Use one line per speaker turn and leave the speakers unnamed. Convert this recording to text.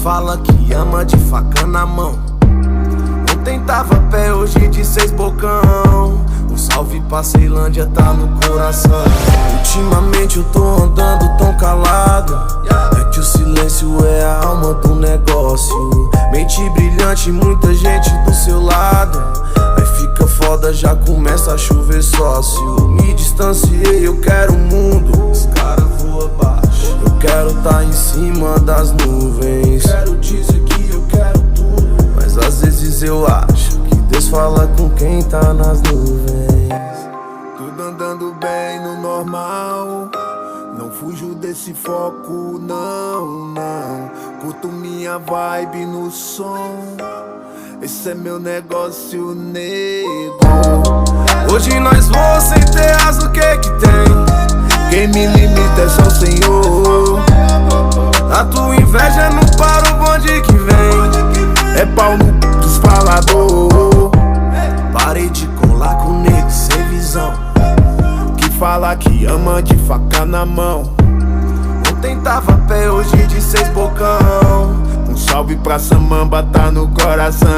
fala que ama de faca na mão. Ontem tava pé, hoje de 6 bocão. Um salve pra Ceilândia, tá no coração. Ultimamente eu tô andando tão calado, é que o silêncio é a alma do negócio. Mente brilhante, muita gente do seu lado. Aí fica foda, já começa a chover sócio. Me distanciei, eu quero o mundo, os caras voam baixo. Eu quero tá em cima das nuvens. Quero dizer que eu quero tudo, mas às vezes eu acho que Deus fala com quem tá nas nuvens.
Tudo andando bem no normal, não fujo desse foco, não, não. Curto minha vibe no som, esse é meu negócio, nego.
Hoje nós voamos sem ter asa, o que que tem?
Quem me limita é só o Senhor.
A tua inveja não para o bonde que vem.
É pau no dos falador.
Parei de colar com nego sem visão,
que fala que ama de faca na mão.
Ontem tava pé, hoje de 6 bocão.
Um salve pra Samamba, tá no coração.